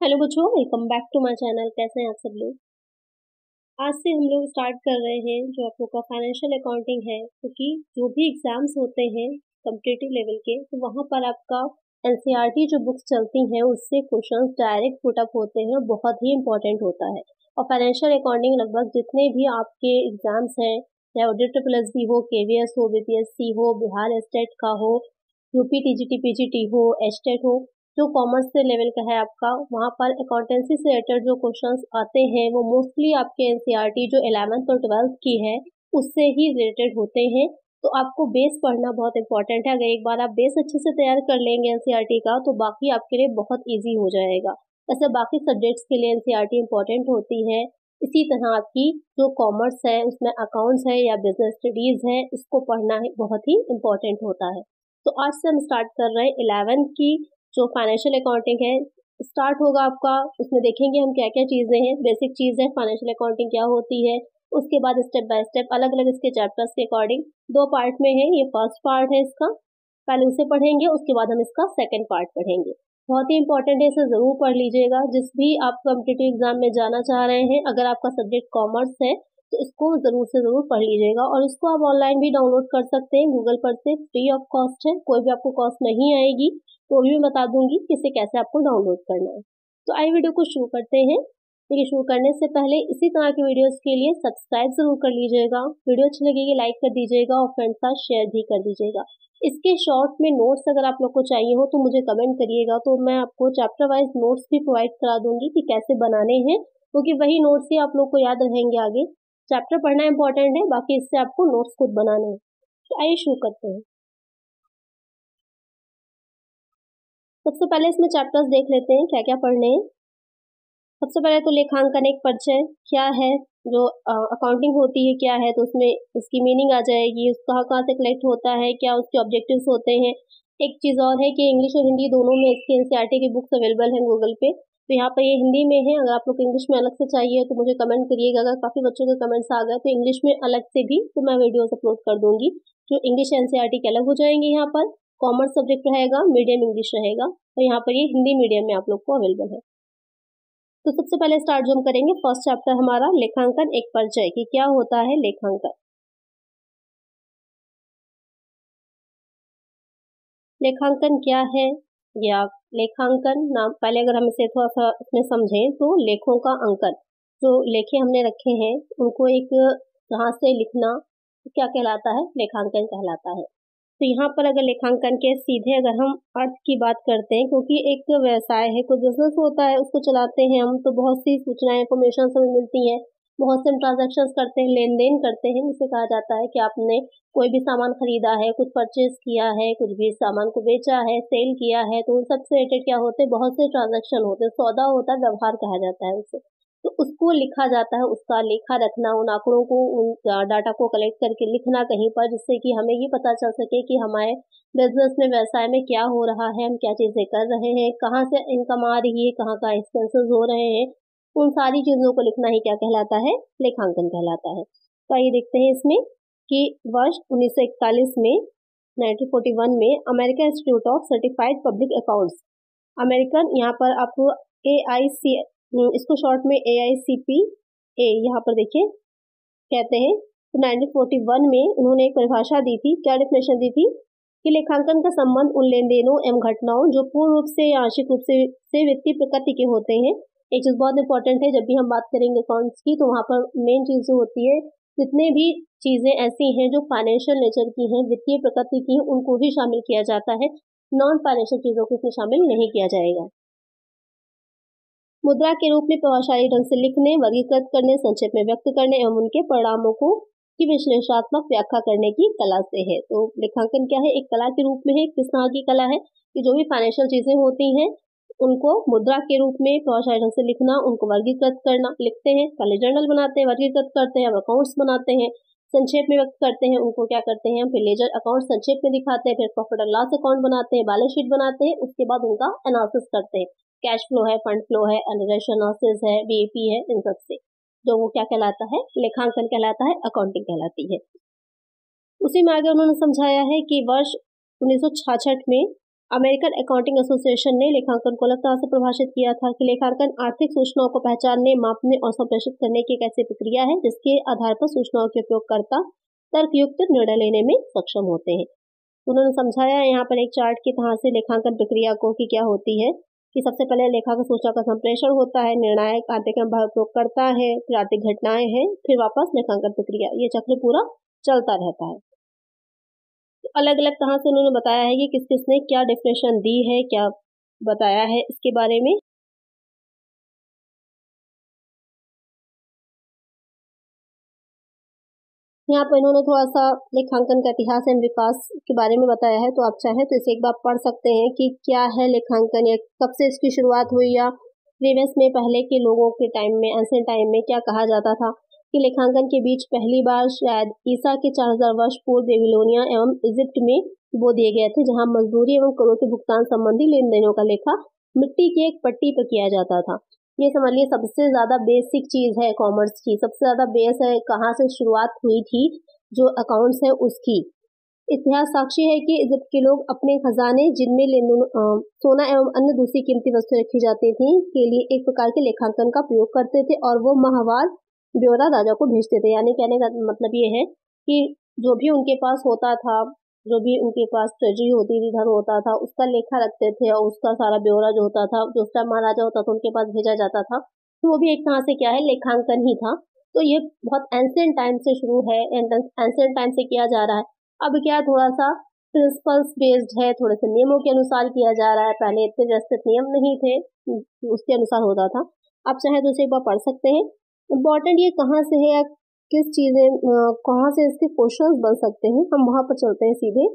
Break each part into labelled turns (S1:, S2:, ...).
S1: Hello बच्चों, welcome back to my channel. कैसे हैं आप सब लोग। आज से हम लोग स्टार्ट कर रहे हैं जो आप लोग का फाइनेंशियल अकाउंटिंग है, क्योंकि जो भी एग्जाम्स होते हैं कॉम्पिटिटिव लेवल के, तो वहाँ पर आपका एनसीईआरटी जो बुक्स चलती हैं उससे क्वेश्चंस डायरेक्ट पुट अप होते हैं, बहुत ही इंपॉर्टेंट होता है। और फाइनेंशियल अकाउंटिंग लगभग जितने भी आपके एग्जाम्स हैं, चाहे ऑडिट प्लस भी हो, केवीएस हो, बीपीएससी हो, बिहार स्टेट का हो, यूपी टीजीटी पीजीटी हो, एस्टेट हो, जो कॉमर्स से लेवल का है आपका, वहाँ पर अकाउंटेंसी से रिलेटेड जो क्वेश्चंस आते हैं वो मोस्टली आपके एनसीईआरटी जो 11th और 12th की है उससे ही रिलेटेड होते हैं। तो आपको बेस पढ़ना बहुत इंपॉर्टेंट है। अगर एक बार आप बेस अच्छे से तैयार कर लेंगे एनसीईआरटी का, तो बाकी आपके लिए बहुत ईजी हो जाएगा। ऐसे बाकी सब्जेक्ट्स के लिए एनसीईआरटी इंपॉर्टेंट होती है, इसी तरह आपकी जो कॉमर्स है उसमें अकाउंट्स है या बिजनेस स्टडीज है, इसको पढ़ना है बहुत ही इंपॉर्टेंट होता है। तो आज से हम स्टार्ट कर रहे हैं 11th की जो फाइनेंशियल अकाउंटिंग है, स्टार्ट होगा आपका। उसमें देखेंगे हम क्या क्या चीज़ें हैं, बेसिक चीज़ है फाइनेंशियल अकाउंटिंग क्या होती है, उसके बाद स्टेप बाय स्टेप अलग अलग इसके चैप्टर्स के अकॉर्डिंग दो पार्ट में है। ये फर्स्ट पार्ट है इसका, पहले उसे पढ़ेंगे, उसके बाद हम इसका सेकंड पार्ट पढ़ेंगे। बहुत ही इंपॉर्टेंट है, इसे ज़रूर पढ़ लीजिएगा। जिस भी आप कॉम्पिटिटिव एग्जाम में जाना चाह रहे हैं, अगर आपका सब्जेक्ट कॉमर्स है तो इसको ज़रूर से ज़रूर पढ़ लीजिएगा। और इसको आप ऑनलाइन भी डाउनलोड कर सकते हैं गूगल पर से, फ्री ऑफ कॉस्ट है, कोई भी आपको कॉस्ट नहीं आएगी। तो भी मैं बता दूंगी कि इसे कैसे आपको डाउनलोड करना है। तो आइए वीडियो को शुरू करते हैं। देखिए, शुरू करने से पहले इसी तरह की वीडियोस के लिए सब्सक्राइब जरूर कर लीजिएगा, वीडियो अच्छी लगेगी लाइक कर दीजिएगा और फ्रेंड्स का शेयर भी कर दीजिएगा। इसके शॉर्ट में नोट्स अगर आप लोग को चाहिए हो तो मुझे कमेंट करिएगा, तो मैं आपको चैप्टर वाइज नोट्स भी प्रोवाइड करा दूंगी कि कैसे बनाने हैं, क्योंकि वही नोट्स ही आप लोग को याद रहेंगे आगे। चैप्टर पढ़ना इंपॉर्टेंट है, बाकी इससे आपको नोट्स खुद बनाने हैं। तो आइए शुरू करते हैं। सबसे पहले इसमें चैप्टर्स देख लेते हैं क्या क्या पढ़ने हैं। सबसे पहले तो लेखांकन एक परिचय क्या है, जो अकाउंटिंग होती है क्या है, तो उसमें उसकी मीनिंग आ जाएगी, उस कहाँ कहाँ से कलेक्ट होता है, क्या उसके ऑब्जेक्टिव्स होते हैं। एक चीज़ और है कि इंग्लिश और हिंदी दोनों में इसकी एनसीईआरटी की बुक्स अवेलेबल हैं गूगल पे। तो यहाँ पर ये हिंदी में है, अगर आप लोग इंग्लिश में अलग से चाहिए तो मुझे कमेंट करिएगा। अगर काफ़ी बच्चों के कमेंट्स आ गए तो इंग्लिश में अलग से भी तो मैं वीडियोस अपलोड कर दूंगी। जो इंग्लिश एनसीईआरटी के अलग हो जाएंगे, यहाँ पर कॉमर्स सब्जेक्ट रहेगा, मीडियम इंग्लिश रहेगा, तो यहाँ पर ये हिंदी मीडियम में आप लोग को अवेलेबल है। तो सबसे पहले स्टार्ट जो हम करेंगे, फर्स्ट चैप्टर हमारा लेखांकन एक परिचय कि क्या होता है लेखांकन। लेखांकन क्या है, या लेखांकन नाम पहले अगर हम इसे थोड़ा सा इसमें समझें तो लेखों का अंकन, जो लेखे हमने रखे हैं उनको एक जहाँ से लिखना, क्या कहलाता है, लेखांकन कहलाता है। तो यहाँ पर अगर लेखांकन के सीधे अगर हम अर्थ की बात करते हैं, क्योंकि एक व्यवसाय है, कोई बिजनेस होता है, उसको चलाते हैं हम, तो बहुत सी सूचनाएं इन्फॉर्मेशन हमें मिलती हैं, बहुत से हम ट्रांजेक्शन करते हैं, लेन देन करते हैं, जिसे कहा जाता है कि आपने कोई भी सामान खरीदा है, कुछ परचेज किया है, कुछ भी सामान को बेचा है, सेल किया है, तो उन सबसे रिलेटेड क्या होते हैं, बहुत से ट्रांजेक्शन होते हैं, सौदा होता है, व्यवहार कहा जाता है उसे। तो उसको लिखा जाता है, उसका लेखा रखना, उन आंकड़ों को, उन डाटा को कलेक्ट करके लिखना कहीं पर, जिससे कि हमें ये पता चल सके कि हमारे बिजनेस में, व्यवसाय में क्या हो रहा है, हम क्या चीजें कर रहे हैं, कहाँ से इनकम आ रही है, कहाँ का एक्सपेंसेस हो रहे हैं। उन सारी चीजों को लिखना ही क्या कहलाता है, लेखांकन कहलाता है। तो आइए देखते हैं इसमें कि वर्ष 1941 में, 1941 में American institute of certified public accounts, American, यहाँ पर आपको AIC, इसको शॉर्ट में AICPA यहाँ पर देखिए कहते हैं। तो 1941 में उन्होंने एक परिभाषा दी थी, क्या डेफिनेशन दी थी कि लेखांकन का संबंध उन लेन देनों एवं घटनाओं जो पूर्ण रूप से या आंशिक रूप से वित्तीय प्रकृति के होते हैं। एक चीज बहुत इंपॉर्टेंट है, जब भी हम बात करेंगे अकाउंट्स की, तो वहाँ पर मेन चीज जो होती है, जितने भी चीजें ऐसी हैं जो फाइनेंशियल नेचर की हैं, वित्तीय प्रकृति की हैं, उनको ही शामिल किया जाता है, नॉन फाइनेंशियल चीजों को इसमें शामिल नहीं किया जाएगा। मुद्रा के रूप में प्रभावशाली ढंग से लिखने, वर्गीकृत करने, संक्षेप में व्यक्त करने एवं उनके परिणामों को की विश्लेषणात्मक व्याख्या करने की कला से है। तो लेखांकन क्या है, एक कला के रूप में है। किस तरह की कला है कि जो भी फाइनेंशियल चीजें होती हैं उनको मुद्रा के रूप में प्रभावशाली ढंग से लिखना, उनको वर्गीकृत करना, लिखते हैं, पहले जर्नल बनाते हैं, वर्गीकृत करते हैं, अब अकाउंट्स बनाते हैं, संक्षेप में व्यक्त करते हैं, उनको क्या करते हैं, फिर लेजर अकाउंट संक्षेप में दिखाते हैं, फिर प्रॉफिट एंड लॉस अकाउंट बनाते हैं, बैलेंस शीट बनाते हैं, उसके बाद उनका एनालिसिस करते हैं, कैश फ्लो है, फंड फ्लो है, एनालिसिस है, बीएपी है, इन सब से जो वो क्या कहलाता है, लेखांकन कहलाता है, अकाउंटिंग कहलाती है। उसी में आगे उन्होंने समझाया है कि वर्ष 1966 में अमेरिकन अकाउंटिंग एसोसिएशन ने लेखांकन को अलग तरह से परिभाषित किया था कि लेखांकन आर्थिक सूचनाओं को पहचानने, मापने और संप्रेषित करने की एक ऐसी प्रक्रिया है जिसके आधार पर सूचनाओं के उपयोगकर्ता तर्कयुक्त निर्णय लेने में सक्षम होते हैं। उन्होंने समझाया है यहाँ पर एक चार्ट की तरह से लेखांकन प्रक्रिया को कि क्या होती है, कि सबसे पहले लेखांकन सूचना का संप्रेषण होता है, निर्णायक आर्थिक उपयोगकर्ता है, फिर आर्थिक घटनाएं हैं, फिर वापस लेखांकन प्रक्रिया। ये चक्र पूरा चलता रहता है। अलग अलग तरह से उन्होंने बताया है कि किस किसने क्या डेफिनेशन दी है, क्या बताया है इसके बारे में। यहाँ पर इन्होंने थोड़ा सा लेखांकन का इतिहास एवं विकास के बारे में बताया है, तो आप चाहें तो इसे एक बार पढ़ सकते हैं कि क्या है लेखांकन, या कब से इसकी शुरुआत हुई, या प्रीवियस में पहले के लोगों के टाइम में, एंशिएंट टाइम में क्या कहा जाता था कि लेखांकन के बीच पहली बार शायद ईसा के 4000 वर्ष पूर्व बेबीलोनिया एवं इजिप्ट में वो दिए गए थे, जहां मजदूरी एवं करों के भुगतान संबंधी लेन देनों का लेखा मिट्टी की एक पट्टी पर किया जाता था। ये समझ लिए सबसे ज्यादा बेसिक चीज है कॉमर्स की, सबसे ज्यादा बेस है, कहाँ से शुरुआत हुई थी जो अकाउंट्स है उसकी। इतिहास साक्षी है कि इजिप्ट के लोग अपने खजाने जिनमें सोना एवं अन्य दूसरी कीमती वस्तुएं रखी जाती थी के लिए एक प्रकार के लेखांकन का प्रयोग करते थे, और वो माहवार ब्यौरा राजा को भेजते थे। यानी कहने का मतलब ये है कि जो भी उनके पास होता था, जो भी उनके पास ट्रेजरी होती थी, धन होता था, उसका लेखा रखते थे, और उसका सारा ब्यौरा जो होता था, जो उस टाइम महाराजा होता था उनके पास भेजा जाता था, तो वो भी एक तरह से क्या है, लेखांकन ही था। तो ये बहुत एंशिएंट टाइम से शुरू है, एंशिएंट टाइम से किया जा रहा है। अब क्या थोड़ा सा प्रिंसिपल्स बेस्ड है, थोड़े से नियमों के अनुसार किया जा रहा है। पहले इतने व्यवस्थित नियम नहीं थे, उसके अनुसार होता था। आप चाहे तो उसे एक बार पढ़ सकते हैं। इम्पोर्टेंट ये कहाँ से है, या किस चीजें कहाँ से इसके क्वेश्चंस बन सकते हैं, हम वहां पर चलते हैं सीधे।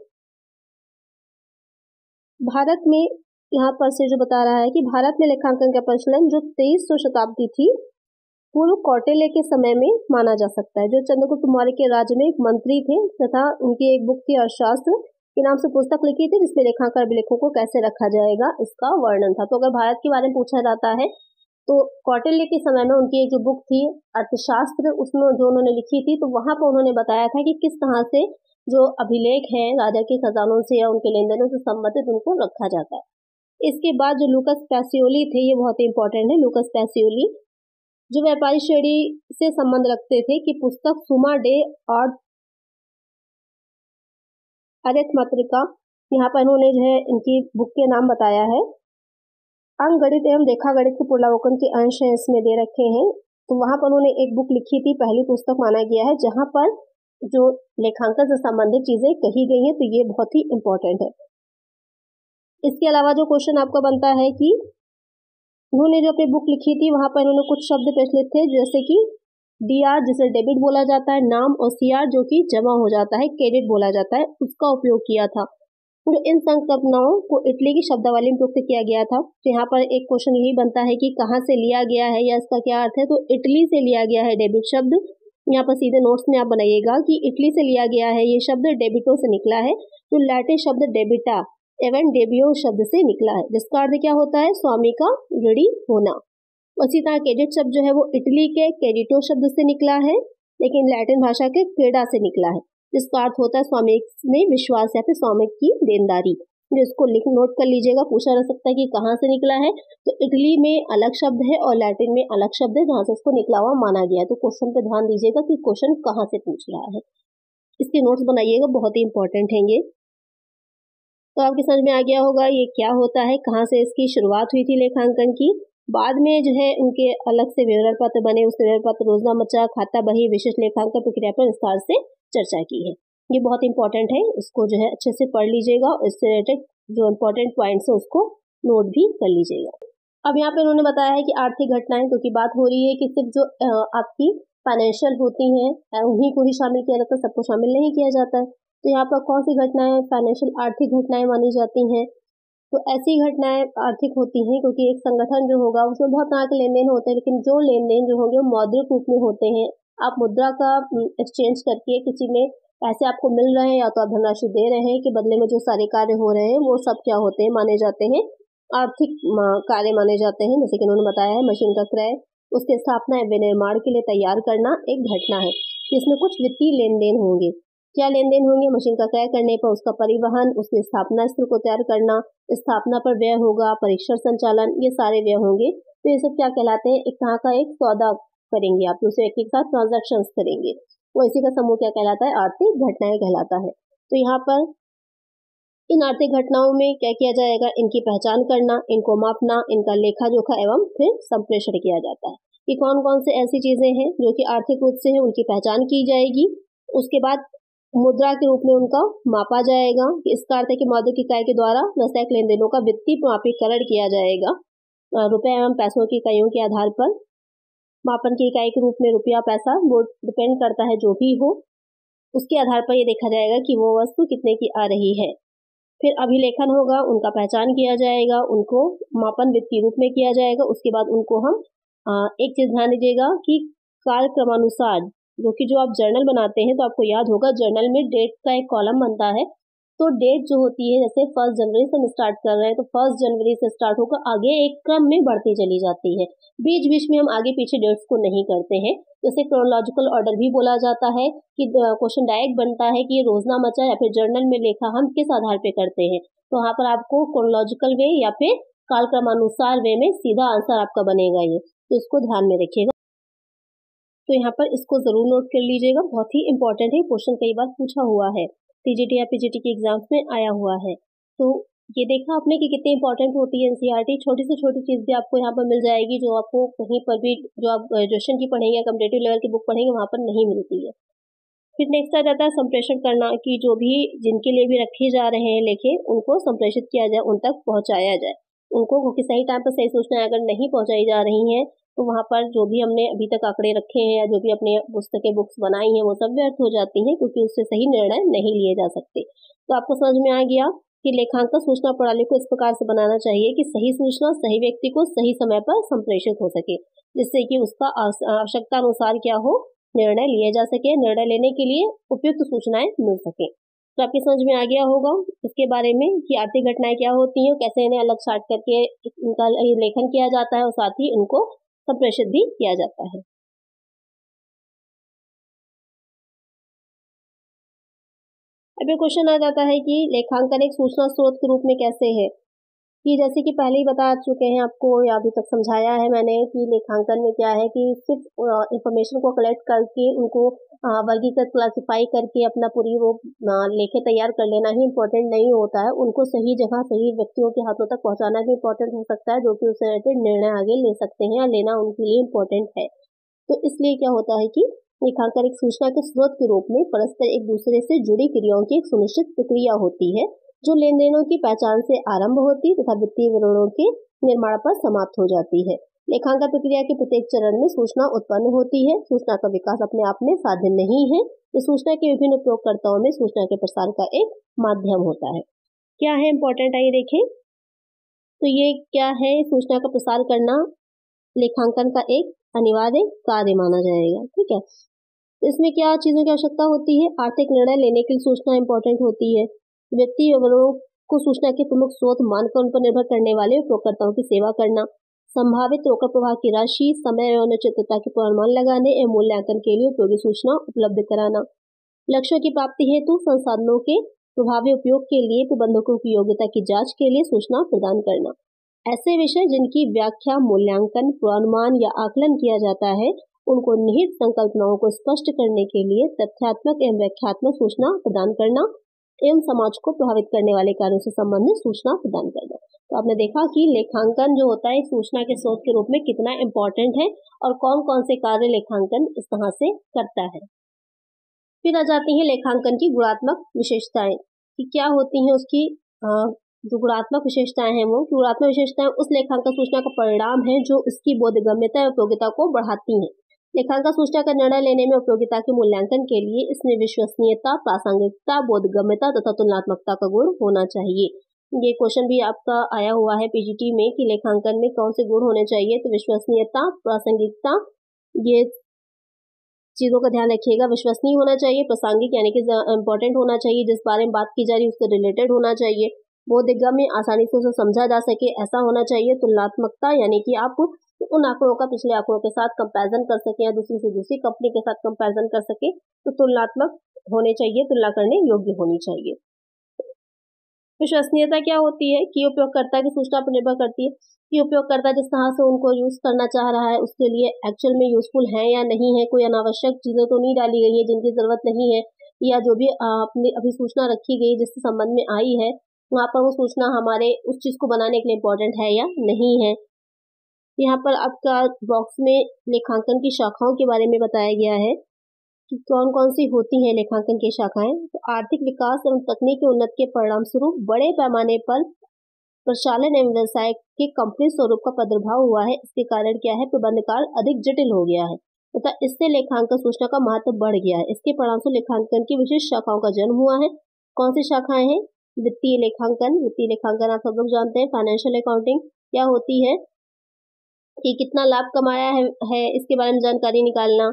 S1: भारत में यहाँ पर से जो बता रहा है कि भारत में लेखांकन का प्रचलन जो 2300 शताब्दी थी पूर्व कौटिल्य के समय में माना जा सकता है, जो चंद्रगुप्त मौर्य के राज्य में एक मंत्री थे, तथा उनकी एक बुक थी अर्थशास्त्र के नाम से पुस्तक लिखी थी, जिसमें लेखांकन अभिलेखों को कैसे रखा जाएगा इसका वर्णन था। तो अगर भारत के बारे में पूछा जाता है तो कौटिल्य के समय में उनकी एक जो बुक थी अर्थशास्त्र, उसमें जो उन्होंने लिखी थी, तो वहां पर उन्होंने बताया था कि किस तरह से जो अभिलेख है राजा के खजानों से या उनके लेन देनों से संबंधित उनको रखा जाता है। इसके बाद जो लूकस पैसियोली थे, ये बहुत ही इंपॉर्टेंट है। लूकस पैसियोली जो व्यापारी श्रेणी से संबंध रखते थे कि पुस्तक सुमा डे और अरिथमेटिका, यहाँ पर इन्होंने जो है इनकी बुक के नाम बताया है। अंक गणित एवं रेखा गणित के पुनरावलोकन के अंश है इसमें दे रखे हैं। तो वहां पर उन्होंने एक बुक लिखी थी, पहली पुस्तक माना गया है, जहां पर जो लेखांकन से संबंधित चीजें कही गई हैं, तो ये बहुत ही इंपॉर्टेंट है। इसके अलावा जो क्वेश्चन आपका बनता है कि उन्होंने जो अपनी बुक लिखी थी वहां पर उन्होंने कुछ शब्द प्रचलित थे, जैसे कि डीआर जिसे डेबिट बोला जाता है, नाम, और सीआर जो कि जमा हो जाता है, क्रेडिट बोला जाता है, उसका उपयोग किया था। तो इन संकल्पनाओं को इटली की शब्दावली में प्रयुक्त किया गया था। तो यहाँ पर एक क्वेश्चन यही बनता है कि कहाँ से लिया गया है या इसका क्या अर्थ है, तो इटली से लिया गया है डेबिट शब्द। यहाँ पर सीधे नोट्स में आप बनाइएगा कि इटली से लिया गया है, ये शब्द डेबिटो से निकला है, जो लैटिन शब्द डेबिटा एवं डेबियो शब्द से निकला है, जिसका अर्थ क्या होता है, स्वामी का ऋणी होना। उसी तरह क्रेडिट शब्द जो है वो इटली के क्रेडिटो शब्द से निकला है, लेकिन लैटिन भाषा के क्रेडा से निकला है, जिसका अर्थ होता है स्वामी में विश्वास या फिर स्वामी की देनदारी। जिसको नोट कर लीजिएगा, पूछा जा सकता है कि कहाँ से निकला है, तो इटली में अलग शब्द है और लैटिन में अलग शब्द है, जहां से इसको निकला हुआ माना गया है। तो क्वेश्चन पे ध्यान दीजिएगा कि क्वेश्चन कहाँ से पूछ रहा है, इसके नोट्स बनाइएगा, बहुत ही इंपॉर्टेंट है ये। तो आपके समझ में आ गया होगा ये क्या होता है, कहाँ से इसकी शुरुआत हुई थी लेखांकन की। बाद में जो है उनके अलग से विवरण पत्र बने, उस विवरण पत्र रोजनामचा, खाता बही, विशिष्ट लेखांकन प्रक्रिया पर विस्तार से चर्चा की है। ये बहुत इंपॉर्टेंट है, इसको जो है अच्छे से पढ़ लीजिएगा, इससे रिलेटेड जो इंपॉर्टेंट पॉइंट्स है उसको नोट भी कर लीजिएगा। अब यहाँ पे उन्होंने बताया है कि आर्थिक घटनाएं, क्योंकि बात हो रही है कि सिर्फ जो आपकी फाइनेंशियल होती हैं उन्हीं को ही शामिल किया जाता है, सबको शामिल नहीं किया जाता है। तो यहाँ पर कौन सी घटनाएं फाइनेंशियल आर्थिक घटनाएं मानी जाती हैं, तो ऐसी घटनाएं आर्थिक होती हैं क्योंकि एक संगठन जो होगा उसमें बहुत तरह के लेन देन होते हैं, लेकिन जो लेन देन जो होंगे मौद्रिक रूप में होते हैं। आप मुद्रा का एक्सचेंज करके किसी में पैसे आपको मिल रहे हैं, या तो आप धनराशि दे रहे हैं कि बदले में जो सारे कार्य हो रहे हैं वो सब क्या होते हैं, माने जाते हैं आर्थिक कार्य माने जाते हैं। जैसे कि उन्होंने बताया है, मशीन का क्रय, उसके स्थापना विनिर्माण के लिए तैयार करना एक घटना है जिसमें कुछ वित्तीय लेन देन होंगे। क्या लेन देन होंगे? मशीन का क्रय करने पर उसका परिवहन, उसकी स्थापना स्थल को तैयार करना, स्थापना पर व्यय होगा, परीक्षण संचालन, ये सारे व्यय होंगे। तो ये सब क्या कहलाते हैं? एक तरह का एक सौदा करेंगे आप, दूसरे व्यक्ति के साथ ट्रांजैक्शंस करेंगे, वो इसी का समूह क्या कहलाता है? आर्थिक घटनाएं कहलाता है। तो यहाँ पर इन आर्थिक घटनाओं में क्या किया जाएगा? इनकी पहचान करना, इनको मापना, इनका लेखा जोखा एवं फिर संप्रेषण किया जाता है कि कौन कौन से ऐसी चीजें हैं जो कि आर्थिक रूप से है, उनकी पहचान की जाएगी। उसके बाद मुद्रा के रूप में उनका मापा जाएगा। इसका अर्थ है कि मौद्रिक इकाई के द्वारा व्यावसायिक लेन देनों का वित्तीय मापीकरण किया जाएगा। रुपए एवं पैसों की इकाइयों के आधार पर मापन की इकाई के रूप में रुपया पैसा वो डिपेंड करता है, जो भी हो उसके आधार पर ये देखा जाएगा कि वो वस्तु कितने की आ रही है। फिर अभिलेखन होगा, उनका पहचान किया जाएगा, उनको मापन वित्तीय रूप में किया जाएगा। उसके बाद उनको हम एक चीज ध्यान दीजिएगा कि कालक्रमानुसार, जो कि जो आप जर्नल बनाते हैं तो आपको याद होगा जर्नल में डेट का एक कॉलम बनता है। तो डेट जो होती है, जैसे 1 जनवरी से हम स्टार्ट कर रहे हैं तो 1 जनवरी से स्टार्ट होकर आगे एक क्रम में बढ़ती चली जाती है। बीच बीच में हम आगे पीछे डेट्स को नहीं करते हैं। जैसे क्रोनोलॉजिकल ऑर्डर भी बोला जाता है कि क्वेश्चन डायरेक्ट बनता है कि ये रोजनामा या फिर जर्नल में लेखा हम किस आधार पे करते हैं। तो वहां पर आपको क्रोनोलॉजिकल वे या फिर कालक्रमानुसार वे में सीधा आंसर आपका बनेगा ये, तो इसको ध्यान में रखिएगा। तो यहाँ पर इसको जरूर नोट कर लीजिएगा, बहुत ही इंपॉर्टेंट है, क्वेश्चन कई बार पूछा हुआ है, टीजीटी या पीजीटी के एग्जाम्स में आया हुआ है। तो ये देखा आपने कि कितनी इंपॉर्टेंट होती है एनसीईआरटी। छोटी से छोटी चीज भी आपको यहाँ पर मिल जाएगी जो आपको कहीं पर भी, जो आप ग्रेजुएशन की पढ़ेंगे, कम्पिटेटिव लेवल की बुक पढ़ेंगे, वहां पर नहीं मिलती है। फिर नेक्स्ट आ जाता है संप्रेषण करना, कि जो भी जिनके लिए भी रखे जा रहे हैं लेखे, उनको संप्रेषित किया जाए, उन तक पहुंचाया जाए उनको, क्योंकि सही टाइम पर सही सूचना अगर नहीं पहुंचाई जा रही है तो वहां पर जो भी हमने अभी तक आंकड़े रखे हैं या जो भी अपने पुस्तकें बुक्स बनाई हैं वो सब व्यर्थ हो जाती हैं, क्योंकि उससे सही निर्णय नहीं लिए जा सकते। तो आपको समझ में आ गया कि लेखांकन सूचना प्रणाली को इस प्रकार से बनाना चाहिए कि सही सूचना सही व्यक्ति को सही समय पर संप्रेषित हो सके, जिससे कि उसका आवश्यकता अनुसार क्या हो, निर्णय लिए जा सके, निर्णय लेने के लिए उपयुक्त सूचनाएं मिल सके। तो आपकी समझ में आ गया होगा इसके बारे में कि आर्थिक घटनाएं क्या होती हैं, कैसे इन्हें अलग छाट करके इनका लेखन किया जाता है और साथ ही इनको संप्रेषित भी किया जाता है। अब ये क्वेश्चन आ जाता है कि लेखांकन एक सूचना स्रोत के रूप में कैसे है, कि जैसे कि पहले ही बता चुके हैं आपको या अभी तक समझाया है मैंने कि लेखांकन में क्या है कि सिर्फ इंफॉर्मेशन को कलेक्ट करके उनको वर्गीकृत क्लासिफाई करके अपना पूरी वो लेखे तैयार कर लेना ही इम्पोर्टेंट नहीं होता है, उनको सही जगह सही व्यक्तियों के हाथों तक पहुंचाना भी इम्पोर्टेंट हो सकता है, जो कि उससे रिलेटेड निर्णय आगे ले सकते हैं या लेना उनके लिए इम्पोर्टेंट है। तो इसलिए क्या होता है कि लेखांकन एक सूचना के स्रोत के रूप में परस्पर एक दूसरे से जुड़ी क्रियाओं की एक सुनिश्चित प्रक्रिया होती है, जो लेन देनों की पहचान से आरंभ होती तथा वित्तीय विवरणों के निर्माण पर समाप्त हो जाती है। लेखांकन प्रक्रिया के प्रत्येक चरण में सूचना उत्पन्न होती है। सूचना का विकास अपने आप में साध्य नहीं है, ये सूचना के विभिन्न उपयोगकर्ताओं में सूचना के प्रसार का एक माध्यम होता है। क्या है इंपॉर्टेंट, आइए देखें। तो ये क्या है, सूचना का प्रसार करना लेखांकन का एक अनिवार्य कार्य माना जाएगा। ठीक है, इसमें क्या चीजों की आवश्यकता होती है? आर्थिक निर्णय लेने के लिए सूचना इंपॉर्टेंट होती है। वित्तीय विवरणों को सूचना के प्रमुख स्रोत मानकर उन पर निर्भर करने वाले उपयोगकर्ताओं की सेवा करना, संभावित रोकड़ प्रवाह की राशि, समय एवं अनिश्चितता के पूर्वानुमान लगाने एवं मूल्यांकन के लिए उपयोगी सूचना उपलब्ध कराना, लक्ष्यों की प्राप्ति हेतु संसाधनों के प्रभावी उपयोग के लिए प्रबंधकों की योग्यता की जांच के लिए सूचना प्रदान करना। ऐसे विषय जिनकी व्याख्या, मूल्यांकन, पूर्वानुमान या आकलन किया जाता है, उनको निहित संकल्पनाओं को स्पष्ट करने के लिए तथ्यात्मक एवं व्याख्यात्मक सूचना प्रदान करना एवं समाज को प्रभावित करने वाले कार्यों से संबंधित सूचना प्रदान करना। तो आपने देखा कि लेखांकन जो होता है सूचना के स्रोत के रूप में कितना इंपॉर्टेंट है और कौन कौन से कार्य लेखांकन इस तरह से करता है। फिर आ जाती है लेखांकन की गुणात्मक विशेषताएं, कि क्या होती हैं उसकी जो गुणात्मक विशेषताएं हैं, वो गुणात्मक विशेषताएं उस लेखांकन सूचना का परिणाम है जो उसकी बोधगम्यता और उपयोगिता को बढ़ाती हैं। लेखांकन सूचना का निर्णय लेने में उपयोगिता के मूल्यांकन के लिए इसमें विश्वसनीयता, प्रासंगिकता, बोधगम्यता तथा तुलनात्मकता का गुण होना चाहिए। ये क्वेश्चन भी आपका आया हुआ है पीजीटी में कि लेखांकन में कौन से गुण होने चाहिए। तो विश्वसनीयता, प्रासंगिकता, ये चीजों का ध्यान रखिएगा। विश्वसनीय होना चाहिए, प्रासंगिक यानी कि इंपॉर्टेंट होना चाहिए, जिस बारे में बात की जा रही है उससे रिलेटेड होना चाहिए, बोधगम्य, आसानी से उसे समझा जा सके, ऐसा होना चाहिए। तुलनात्मकता यानी कि आप उन आंकड़ों का पिछले आंकड़ों के साथ कंपैरिजन कर सके या दूसरी से दूसरी कंपनी के साथ कंपैरिजन कर सके, तो तुलनात्मक होने चाहिए, तुलना करने योग्य होनी चाहिए। विश्वसनीयता क्या होती है कि उपयोगकर्ता की सूचना पर निर्भर करती है कि उपयोगकर्ता जिस तरह से उनको यूज करना चाह रहा है उसके लिए एक्चुअल में यूजफुल है या नहीं है, कोई अनावश्यक चीजें तो नहीं डाली गई है जिनकी जरूरत नहीं है, या जो भी अपनी अभी सूचना रखी गई जिसके संबंध में आई है वहां पर वो सूचना हमारे उस चीज को बनाने के लिए इम्पोर्टेंट है या नहीं है। यहाँ पर आपका बॉक्स में लेखांकन की शाखाओं के बारे में बताया गया है कि कौन कौन सी होती हैं लेखांकन की शाखाएं। तो आर्थिक विकास एवं तकनीकी उन्नति के परिणाम स्वरूप बड़े पैमाने पर प्रचालन एवं व्यवसाय के कंपनी स्वरूप का प्रादुर्भाव हुआ है। इसके कारण क्या है, प्रबंध कार्य अधिक जटिल हो गया है तथा इससे लेखांकन सूचना का महत्व बढ़ गया है। इसके परिणाम से लेखांकन की विशिष्ट शाखाओं का जन्म हुआ है। कौन सी शाखाएं हैं? वित्तीय लेखांकन। वित्तीय लेखांकन आप सब लोग जानते हैं, फाइनेंशियल अकाउंटिंग क्या होती है कि कितना लाभ कमाया है इसके बारे में जानकारी निकालना।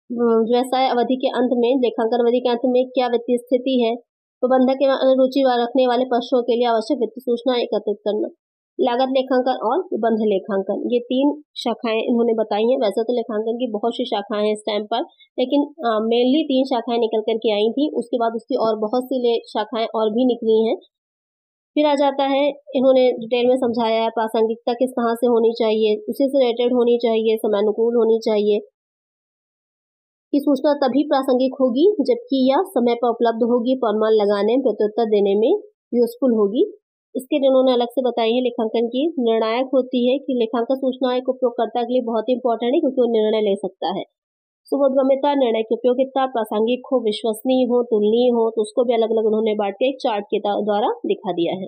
S1: व्यवसाय अवधि के अंत में, लेखांकन अवधि के अंत में क्या वित्तीय स्थिति है, प्रबंधक एवं रुचि रखने वाले पक्षों के लिए आवश्यक वित्तीय सूचना एकत्रित करना। लागत लेखांकन और प्रबंध लेखांकन, ये 3 शाखाएं इन्होंने बताई हैं। वैसे तो लेखांकन की बहुत सी शाखाएं हैं इस टाइम पर, लेकिन मेनली 3 शाखाएं निकल करके आई थी। उसके बाद उसकी और बहुत सी शाखाएं और भी निकली हैं। फिर आ जाता है, इन्होंने डिटेल में समझाया है प्रासंगिकता किस तरह से होनी चाहिए, उसी से रिलेटेड होनी चाहिए, समयानुकूल होनी चाहिए कि सूचना तभी प्रासंगिक होगी जबकि यह समय पर उपलब्ध होगी, अनुमान लगाने में, प्रत्युत्तर देने में यूजफुल होगी। इसके लिए उन्होंने अलग से बताई है लेखांकन की निर्णायक होती है कि लेखांकन सूचना एक उपयोगकर्ता के लिए बहुत ही इंपॉर्टेंट है क्योंकि वो निर्णय ले सकता है। सुबोधगम्यता, निर्णय की उपयोगिता, प्रासंगिक हो, विश्वसनीय हो, तुलनीय हो, तो उसको भी अलग अलग उन्होंने बांट के एक चार्ट के द्वारा दिखा दिया है।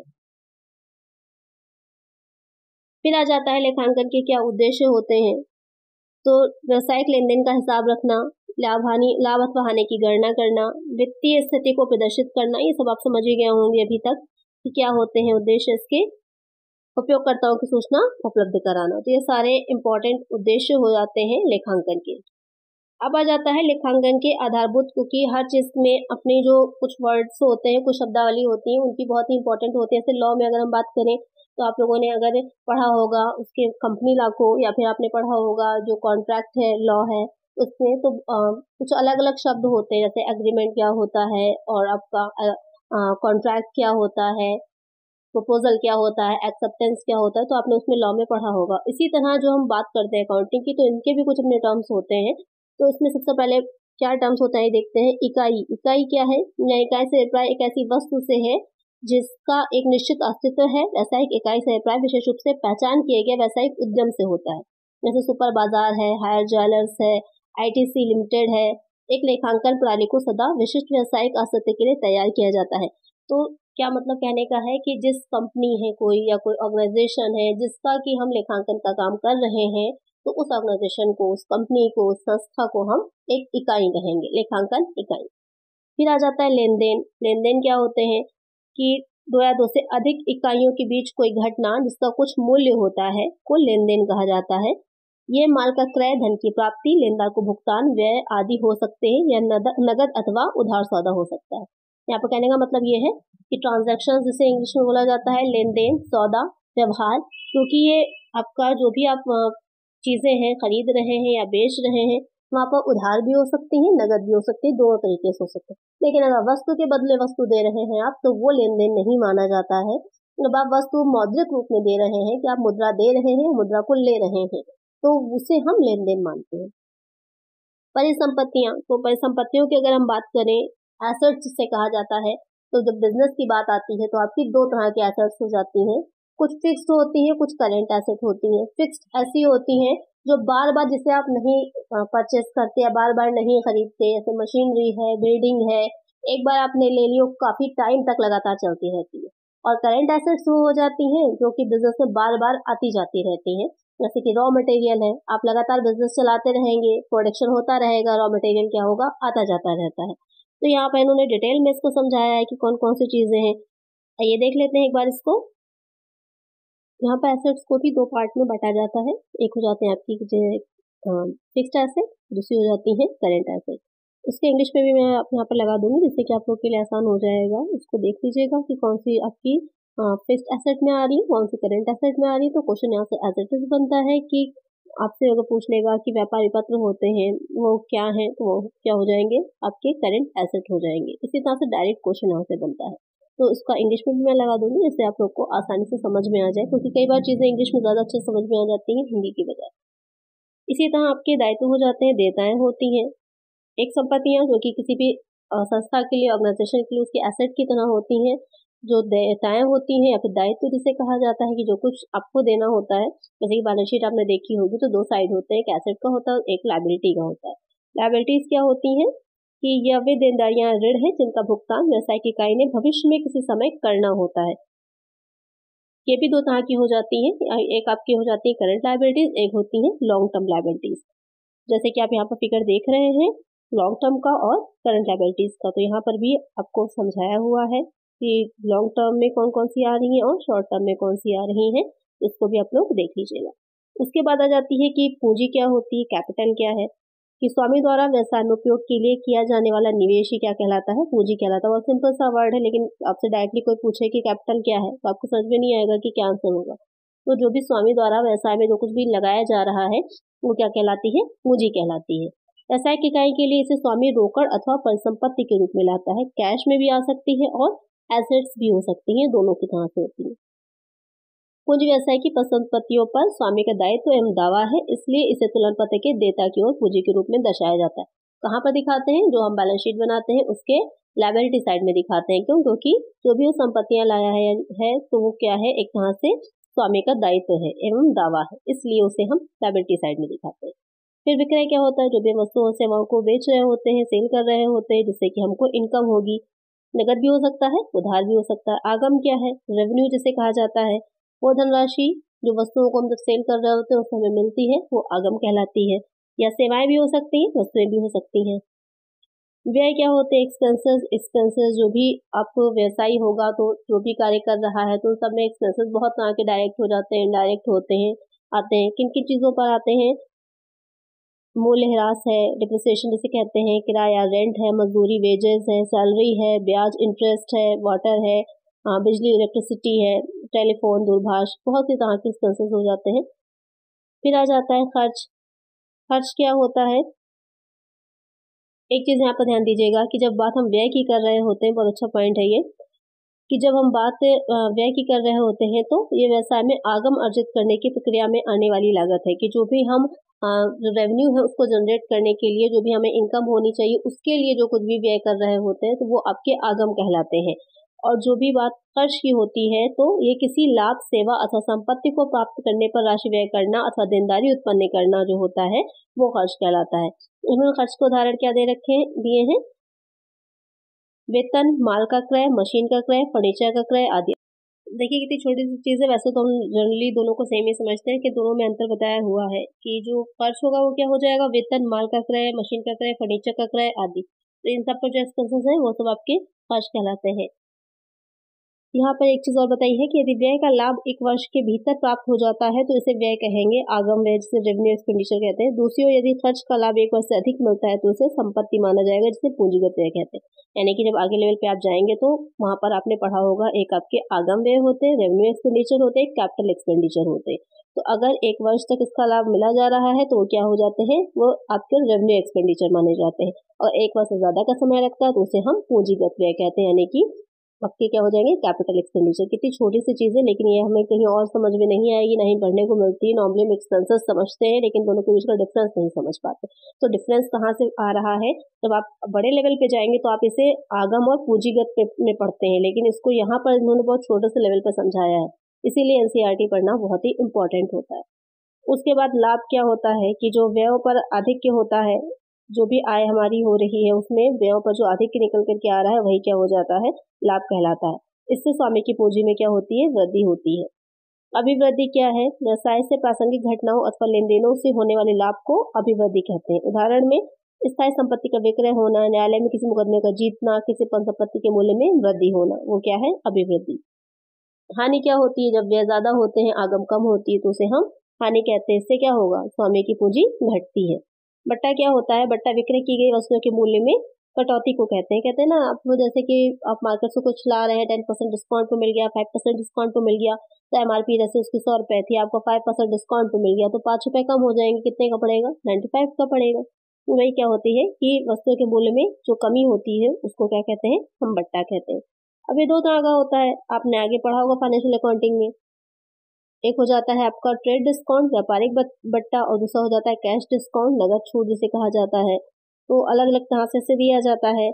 S1: फिर आ जाता है लेखांकन के क्या उद्देश्य होते हैं। तो व्यवसायिक लेन देन का हिसाब रखना, लाभ अथवा हानि की गणना करना, वित्तीय स्थिति को प्रदर्शित करना, ये सब आप समझ ही गए होंगे अभी तक कि क्या होते हैं उद्देश्य इसके। उपयोगकर्ताओं की सूचना उपलब्ध कराना, तो ये सारे इंपॉर्टेंट उद्देश्य हो जाते हैं लेखांकन के। अब आ जाता है लेखांकन के आधारभूत, क्योंकि हर चीज में अपनी जो कुछ वर्ड्स होते हैं, कुछ शब्दावली होती है, उनकी बहुत ही इंपॉर्टेंट होती है। जैसे लॉ में अगर हम बात करें तो आप लोगों ने अगर पढ़ा होगा उसके कंपनी लॉ को, या फिर आपने पढ़ा होगा जो कॉन्ट्रैक्ट है लॉ है उसमें, तो कुछ अलग अलग शब्द होते हैं, जैसे एग्रीमेंट क्या होता है और आपका कॉन्ट्रैक्ट क्या होता है, प्रपोजल क्या होता है, एक्सेप्टेंस क्या होता है, तो आपने उसमें लॉ में पढ़ा होगा। इसी तरह जो हम बात करते हैं अकाउंटिंग की, तो इनके भी कुछ अपने टर्म्स होते हैं। तो इसमें सबसे पहले क्या टर्म्स होता है देखते हैं। इकाई, इकाई क्या है, या इकाई से अभिप्राय एक ऐसी वस्तु से है जिसका एक निश्चित अस्तित्व है। व्यावसायिक इकाई से अभिप्राय विशेष रूप से पहचान किए गए व्यावसायिक उद्यम से होता है, जैसे सुपर बाजार है, हायर ज्वेलर्स है, आईटीसी लिमिटेड है। एक लेखांकन प्रणाली को सदा विशिष्ट व्यावसायिक अस्तित्व के लिए तैयार किया जाता है। तो क्या मतलब कहने का है कि जिस कंपनी है कोई, या कोई ऑर्गेनाइजेशन है जिसका कि हम लेखांकन का काम कर रहे हैं, तो उस ऑर्गेनाइजेशन को, उस कंपनी को, उस संस्था को हम एक इकाई कहेंगे, लेखांकन इकाई। फिर आ जाता है लेन देन। लेन देन क्या होते हैं कि 2 या 2 से अधिक इकाइयों के बीच कोई घटना जिसका कुछ मूल्य होता है को लेन देन कहा जाता है। ये माल का क्रय, धन की प्राप्ति, लेनदार को भुगतान, व्यय आदि हो सकते हैं, या नगद अथवा उधार सौदा हो सकता है। यहाँ पर कहने का मतलब ये है कि ट्रांजैक्शन जिसे इंग्लिश में बोला जाता है, लेन देन, सौदा, व्यवहार, क्योंकि ये आपका जो भी आप चीजें हैं खरीद रहे हैं या बेच रहे हैं, वहां पर उधार भी हो सकती है, नगद भी हो सकती है, दोनों तरीके से हो सकते हैं। लेकिन अगर वस्तु के बदले वस्तु दे रहे हैं आप, तो वो लेन देन नहीं माना जाता है। जब आप वस्तु मौद्रिक रूप में दे रहे हैं कि आप मुद्रा दे रहे हैं, मुद्रा को ले रहे हैं, तो उसे हम लेन देन मानते हैं। परिसंपत्तियां, तो परिसंपत्तियों की अगर हम बात करें, एसेट्स जिसे कहा जाता है, तो जब बिजनेस की बात आती है तो आपकी 2 तरह की एसेट्स हो जाती हैं। कुछ फिक्स्ड होती है, कुछ करेंट एसेट होती है। फिक्स्ड ऐसी होती है जो बार बार जिसे आप नहीं परचेस करते या बार बार नहीं खरीदते, जैसे मशीनरी है, बिल्डिंग है, एक बार आपने ले लियो, काफी टाइम तक लगातार चलती रहती है। और करेंट एसेट्स वो हो जाती हैं जो कि बिजनेस में बार बार आती जाती रहती हैं, जैसे कि रॉ मटेरियल है, आप लगातार बिजनेस चलाते रहेंगे, प्रोडक्शन होता रहेगा, रॉ मटेरियल क्या होगा, आता जाता रहता है। तो यहाँ पर इन्होंने डिटेल में इसको समझाया है कि कौन कौन सी चीजें हैं। ये देख लेते हैं एक बार इसको। यहाँ पर एसेट्स को भी 2 पार्ट में बांटा जाता है। एक हो जाते हैं आपकी फिक्स्ड एसेट, दूसरी हो जाती है करेंट एसेट। इसके इंग्लिश में भी मैं यहाँ पर लगा दूंगी जिससे कि आप लोग के लिए आसान हो जाएगा। इसको देख लीजिएगा कि कौन सी आपकी फिक्स्ड एसेट में आ रही, कौन सी करेंट एसेट में आ रही। तो क्वेश्चन यहाँ से एज इट इज बनता है कि आपसे अगर पूछ लेगा कि व्यापारी पत्र होते हैं वो क्या हैं, तो वो क्या हो जाएंगे, आपके करंट एसेट हो जाएंगे। इसी तरह से डायरेक्ट क्वेश्चन यहाँ से बनता है, तो इसका इंग्लिश में भी मैं लगा दूंगी जिससे आप लोग को आसानी से समझ में आ जाए, क्योंकि कई बार चीज़ें इंग्लिश में ज़्यादा अच्छे समझ में आ जाती हैं हिंदी की बजाय। इसी तरह आपके दायित्व हो जाते हैं, देयताएं होती हैं। एक संपत्तियां जो कि किसी भी संस्था के लिए, ऑर्गेनाइजेशन के लिए उसकी एसेट की तरह होती हैं। जो देयताएं होती हैं या फिर दायित्व जिसे कहा जाता है कि जो कुछ आपको देना होता है, जैसे कि बैलेंस शीट आपने देखी होगी तो दो साइड होते हैं, एक एसेट का होता है और एक लायबिलिटी का होता है। लायबिलिटीज क्या होती हैं कि यह वे देनदारियां, ऋण है जिनका भुगतान व्यवसायिक इकाई ने भविष्य में किसी समय करना होता है। ये भी दो तरह की हो जाती हैं, एक आपकी हो जाती है करंट लायबिलिटीज, एक होती है लॉन्ग टर्म लायबिलिटीज। जैसे कि आप यहाँ पर फिगर देख रहे हैं लॉन्ग टर्म का और करंट लायबिलिटीज का, तो यहाँ पर भी आपको समझाया हुआ है कि लॉन्ग टर्म में कौन कौन सी आ रही हैं और शॉर्ट टर्म में कौन सी आ रही हैं, इसको भी आप लोग देख लीजिएगा। उसके बाद आ जाती है कि पूंजी क्या होती है, कैपिटल क्या है, कि स्वामी द्वारा व्यवसाय में उपयोग के लिए किया जाने वाला निवेश ही क्या कहलाता है, पूंजी कहलाता है। बहुत सिंपल सा वर्ड है, लेकिन आपसे डायरेक्टली कोई पूछे कि कैपिटल क्या है तो आपको समझ में नहीं आएगा कि क्या आंसर होगा। तो जो भी स्वामी द्वारा व्यवसाय में जो कुछ भी लगाया जा रहा है वो क्या कहलाती है, पूंजी कहलाती है। व्यवसायिक इकाई के लिए इसे स्वामी रोकड़ अथवा परिसंपत्ति के रूप में लाता है, कैश में भी आ सकती है और एसेट्स भी हो सकती हैं, दोनों की तरह से होती है। पूंजी व्यवसाय की परिसंपत्तियों पर स्वामी का दायित्व एवं दावा है, इसलिए इसे तुलन पत्र के देयता की ओर पूंजी के रूप में दर्शाया जाता है। कहाँ पर दिखाते हैं, जो हम बैलेंस शीट बनाते हैं उसके लायबिलिटी साइड में दिखाते हैं। क्यों, क्योंकि जो भी वो संपत्तियां लाया है तो वो क्या है, एक तरह से स्वामी का दायित्व है एवं दावा है, इसलिए उसे हम लायबिलिटी साइड में दिखाते हैं। फिर विक्रय क्या होता है, जो भी वस्तुओं सेवाओं को बेच रहे होते हैं, सेल कर रहे होते हैं, जिससे कि हमको इनकम होगी। नगद भी हो सकता है, उधार भी हो सकता है। आगम क्या है, रेवेन्यू जिसे कहा जाता है, वो धनराशि जो वस्तुओं को हम जब सेल कर रहे होते हैं उससे हमें मिलती है, वो आगम कहलाती है। या सेवाएं भी हो सकती हैं, वस्तुएं भी हो सकती हैं। व्यय क्या होते हैं, एक्सपेंसेस। एक्सपेंसेस जो भी आपको व्यवसायी होगा तो जो भी कार्य कर रहा है तो उन सब में एक्सपेंसेस बहुत तरह के डायरेक्ट हो जाते हैं, इनडायरेक्ट होते हैं, आते हैं। किन किन चीज़ों पर आते हैं, मूल्यह्रास है, डिप्रिसिएशन जिसे कहते हैं, किराया रेंट है, मजदूरी वेजेस है, सैलरी है, ब्याज इंटरेस्ट है, वाटर है, बिजली इलेक्ट्रिसिटी है, टेलीफोन दूरभाष, बहुत सी तरह के एक्सपेंसेस हो जाते हैं। फिर आ जाता है खर्च। खर्च क्या होता है, एक चीज़ यहाँ पर ध्यान दीजिएगा कि जब बात हम व्यय की कर रहे होते हैं, बहुत अच्छा पॉइंट है ये, कि जब हम बात व्यय की कर रहे होते हैं तो ये व्यवसाय में आगम अर्जित करने की प्रक्रिया में आने वाली लागत है, कि जो भी हम जो रेवेन्यू है उसको जनरेट करने के लिए जो भी हमें इनकम होनी चाहिए उसके लिए जो कुछ भी व्यय कर रहे होते हैं तो वो आपके आगम कहलाते हैं। और जो भी बात खर्च की होती है तो ये किसी लाभ, सेवा अथवा संपत्ति को प्राप्त करने पर राशि व्यय करना अथवा देनदारी उत्पन्न करना जो होता है वो खर्च कहलाता है। इन्होंने खर्च को उदाहरण क्या दे रखे दिए हैं, वेतन, माल का क्रय, मशीन का क्रय, फर्नीचर का क्रय आदि। देखिए कितनी छोटी सी चीज़ है, वैसे तो हम जनरली दोनों को सेम ही समझते हैं कि दोनों में अंतर बताया हुआ है कि जो खर्च होगा वो क्या हो जाएगा, वेतन, माल का क्रय, मशीन का क्रय, फर्नीचर का क्रय आदि। तो इन सब पर जो एक्सपेंसेस हैं वो सब आपके खर्च कहलाते हैं। यहाँ पर एक चीज़ और बताई है कि यदि व्यय का लाभ एक वर्ष के भीतर प्राप्त हो जाता है तो इसे व्यय कहेंगे, आगम व्यय जिसे रेवेन्यू एक्सपेंडिचर कहते हैं। दूसरी ओर यदि खर्च का लाभ एक वर्ष से अधिक मिलता है तो उसे संपत्ति माना जाएगा, जिसे पूंजीगत व्यय कहते हैं। यानी कि जब आगे लेवल पे आप जाएंगे तो वहां पर आपने पढ़ा होगा, एक आपके आगम व्यय होते हैं, रेवेन्यू एक्सपेंडिचर होते हैं, कैपिटल एक्सपेंडिचर होते हैं। तो अगर एक वर्ष तक इसका लाभ मिला जा रहा है तो वो क्या हो जाते हैं, वो आपके रेवेन्यू एक्सपेंडिचर माने जाते हैं। और एक वर्ष से ज्यादा का समय लगता है तो उसे हम पूंजीगत व्यय कहते हैं, यानी कि पक्के क्या हो जाएंगे, कैपिटल एक्सपेंडिचर। कितनी छोटी सी चीज़ है लेकिन ये हमें कहीं और समझ में नहीं आएगी, नहीं पढ़ने को मिलती है। नॉर्मली हम एक्सपेंसेस समझते हैं लेकिन दोनों के बीच का डिफरेंस नहीं समझ पाते। तो डिफरेंस कहाँ से आ रहा है, जब आप बड़े लेवल पे जाएंगे तो आप इसे आगम और पूंजीगत में पढ़ते हैं, लेकिन इसको यहाँ पर इन्होंने बहुत छोटे से लेवल पर समझाया है, इसीलिए एनसीईआरटी पढ़ना बहुत ही इंपॉर्टेंट होता है। उसके बाद लाभ क्या होता है कि जो व्ययों पर आधिक्य होता है, जो भी आय हमारी हो रही है उसमें व्ययों पर जो आधिक्य निकल करके आ रहा है वही क्या हो जाता है, लाभ कहलाता है। इससे स्वामी की पूंजी में क्या होती है, वृद्धि होती है। अभिवृद्धि क्या है, व्यवसाय से प्रासंगिक घटनाओं अथवा लेन देनों से होने वाले लाभ को अभिवृद्धि कहते हैं। उदाहरण में स्थायी संपत्ति का विक्रय होना, न्यायालय में किसी मुकदमे का जीतना, किसी संपत्ति के मूल्य में वृद्धि होना, वो क्या है, अभिवृद्धि। हानि क्या होती है, जब व्यय ज्यादा होते हैं, आगम कम होती है तो उसे हम हानि कहते हैं। इससे क्या होगा, स्वामी की पूंजी घटती है। बट्टा क्या होता है, बट्टा विक्रय की गई वस्तुओं के मूल्य में कटौती को कहते हैं ना आप, जैसे कि आप मार्केट से कुछ ला रहे हैं, 10% डिस्काउंट पे मिल गया, 5% डिस्काउंट पे मिल गया, तो MRP जैसे उसकी 100 रुपए थी, आपको 5% डिस्काउंट पे मिल गया तो 5 रुपए कम हो जाएंगे, कितने का पड़ेगा, 95 का पड़ेगा। तो वही क्या होती है कि वस्तुओं के मूल्य में जो कमी होती है उसको क्या कहते हैं, हम बट्टा कहते हैं। अब ये दो तरह का होता है, आपने आगे पढ़ा होगा फाइनेंशियल अकाउंटिंग में। एक हो जाता है आपका ट्रेड डिस्काउंट, व्यापारिक बट्टा, और दूसरा हो जाता है कैश डिस्काउंट, नगद छूट जिसे कहा जाता है। तो अलग अलग तरह से दिया जाता है।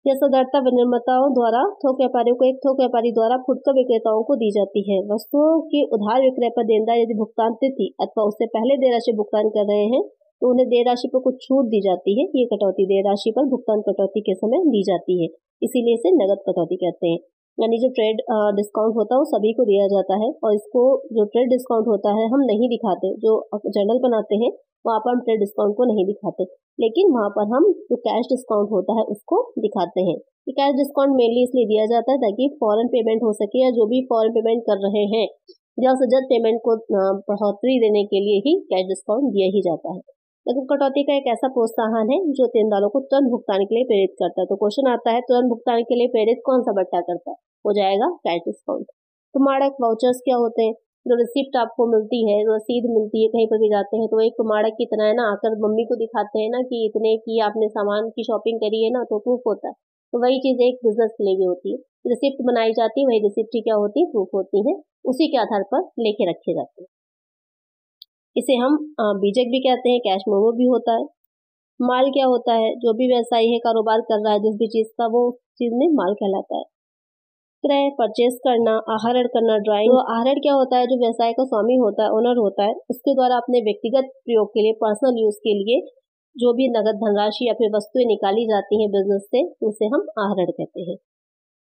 S1: यह सदरता विनिर्माताओं द्वारा थोक व्यापारियों को एक थोक व्यापारी द्वारा फुटकर विक्रेताओं को दी जाती है। वस्तुओं के उधार विक्रय पर देनदार यदि भुगतान तिथि अथवा उससे पहले देय राशि भुगतान कर रहे हैं तो उन्हें देय राशि पर कुछ छूट दी जाती है। ये कटौती देय राशि पर भुगतान कटौती के समय दी जाती है, इसीलिए इसे नगद कटौती कहते हैं। यानी जो ट्रेड डिस्काउंट होता है वो सभी को दिया जाता है, और इसको जो ट्रेड डिस्काउंट होता है हम नहीं दिखाते, जो जर्नल बनाते हैं वहाँ पर हम ट्रेड डिस्काउंट को नहीं दिखाते, लेकिन वहाँ पर हम जो कैश डिस्काउंट होता है उसको दिखाते हैं। ये कैश डिस्काउंट मेनली इसलिए दिया जाता है ताकि फॉरेन पेमेंट हो सके, या जो भी फॉरेन पेमेंट कर रहे हैं जल्द से जल्द पेमेंट को बढ़ोतरी देने के लिए ही कैश डिस्काउंट दिया ही जाता है। लेकिन कटौती का एक ऐसा प्रोत्साहन है जो देनदारों को तुरंत भुगतान के लिए प्रेरित करता है। तो क्वेश्चन आता है तुरंत भुगतान के लिए प्रेरित कौन सा बट्टा करता है, हो जाएगा कैश डिस्काउंट। तो माड़क वाउचर्स क्या होते हैं, जो रिसिप्ट आपको मिलती है, रसीद मिलती है, कहीं पर भी जाते हैं तो एक माड़क की तरह है ना, आकर मम्मी को दिखाते हैं ना कि इतने की आपने सामान की शॉपिंग करी है ना, तो प्रूफ होता है। तो वही चीज एक बिजनेस के लिए भी होती है, रिसिप्ट बनाई जाती है, वही रिसिप्ट की क्या होती है, प्रूफ होती है, उसी के आधार पर लेके रखे जाते हैं। इसे हम बीजक भी कहते हैं, कैश मेमो भी होता है। माल क्या होता है, जो भी व्यवसायी है, कारोबार कर रहा है जिस भी चीज का, वो चीज में माल कहलाता है। क्रय, परचेस करना, आहरण करना, ड्राइंग। तो आहरण क्या होता है, जो व्यवसाय का स्वामी होता है, ओनर होता है, उसके द्वारा अपने व्यक्तिगत प्रयोग के लिए, पर्सनल यूज के लिए जो भी नगद धनराशि या फिर वस्तुएं निकाली जाती हैं बिजनेस से, उसे हम आहरण कहते हैं।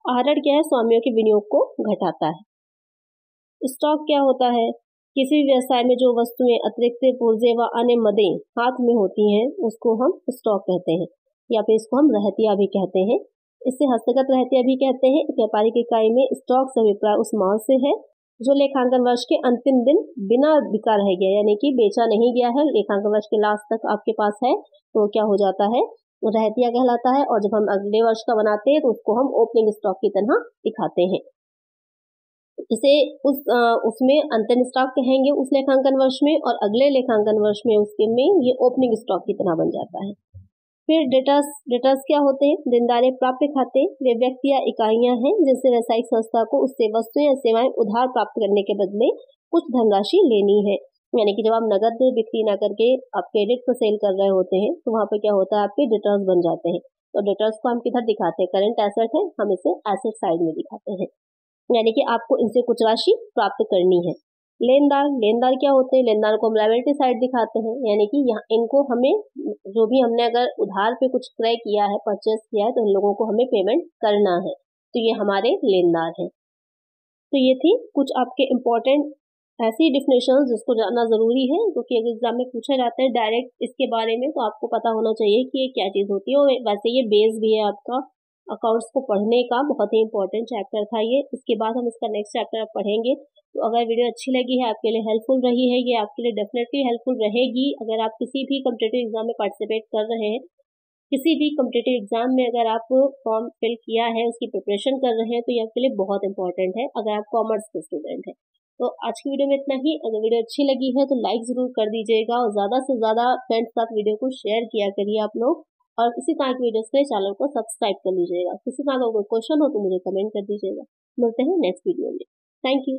S1: आहरण क्या है, स्वामियों के विनियोग को घटाता है। स्टॉक क्या होता है, किसी भी व्यवसाय में जो वस्तुएं, अतिरिक्त पुर्जे व अन्य मदें हाथ में होती हैं उसको हम स्टॉक कहते हैं, या फिर इसको हम रहतिया भी कहते हैं। इससे हस्तगत रहतिया भी कहते हैं। व्यापारिक इकाई में स्टॉक से अभिप्राय उस माल से है जो लेखांकन वर्ष के अंतिम दिन बिना बिका रह गया, यानी कि बेचा नहीं गया है, लेखांकन वर्ष के लास्ट तक आपके पास है, तो क्या हो जाता है, रहतिया कहलाता है। और जब हम अगले वर्ष का बनाते हैं तो उसको हम ओपनिंग स्टॉक की तरह दिखाते हैं। इसे उसमें अंतिम स्टॉक कहेंगे उस लेखांकन वर्ष में, और अगले लेखांकन वर्ष में उसके में ये ओपनिंग स्टॉक की तरह बन जाता है। फिर डेटर्स क्या होते हैं, देनदारी प्राप्य खाते, वे व्यक्ति या इकाइयां हैं जिनसे व्यावसायिक संस्था को उससे वस्तुएं या सेवाएं उधार प्राप्त करने के बदले कुछ धनराशि लेनी है। यानी कि जब आप नगद बिक्री ना करके आप क्रेडिट पर सेल कर रहे होते हैं तो वहां पर क्या होता है, आपके डेटर्स बन जाते हैं। तो डेटर्स को हम किधर दिखाते हैं, करंट एसेट है, हम इसे एसेट साइड में दिखाते हैं, यानी कि आपको इनसे कुछ राशि प्राप्त करनी है। लेनदार क्या होते हैं, लेनदार को हम लायबिलिटी साइड दिखाते हैं, यानी कि यहाँ इनको हमें जो भी हमने अगर उधार पे कुछ क्रय किया है, परचेस किया है, तो इन लोगों को हमें पेमेंट करना है, तो ये हमारे लेनदार हैं। तो ये थी कुछ आपके इम्पोर्टेंट ऐसी डिफिनेशंस जिसको जानना जरूरी है, क्योंकि अगर एग्जाम में पूछा जाता है डायरेक्ट इसके बारे में तो आपको पता होना चाहिए कि ये क्या चीज होती है। और वैसे ये बेस भी है आपका अकाउंट्स को पढ़ने का, बहुत ही इंपॉर्टेंट चैप्टर था ये। इसके बाद हम इसका नेक्स्ट चैप्टर अब पढ़ेंगे। तो अगर वीडियो अच्छी लगी है, आपके लिए हेल्पफुल रही है, ये आपके लिए डेफिनेटली हेल्पफुल रहेगी। अगर आप किसी भी कॉम्पिटिटिव एग्जाम में पार्टिसिपेट कर रहे हैं, किसी भी कॉम्पिटिटिव एग्जाम में अगर आप फॉर्म फिल किया है, उसकी प्रिपरेशन कर रहे हैं, तो ये आपके लिए बहुत इंपॉर्टेंट है अगर आप कॉमर्स के स्टूडेंट हैं। तो आज की वीडियो में इतना ही। अगर वीडियो अच्छी लगी है तो लाइक जरूर कर दीजिएगा, और ज्यादा से ज्यादा फ्रेंड्स के साथ वीडियो को शेयर किया करिए आप लोग। और इसी तरह की वीडियोस के लिए चैनल को सब्सक्राइब कर लीजिएगा। किसी तरह का कोई क्वेश्चन हो तो मुझे कमेंट कर दीजिएगा। मिलते हैं नेक्स्ट वीडियो में। Thank you.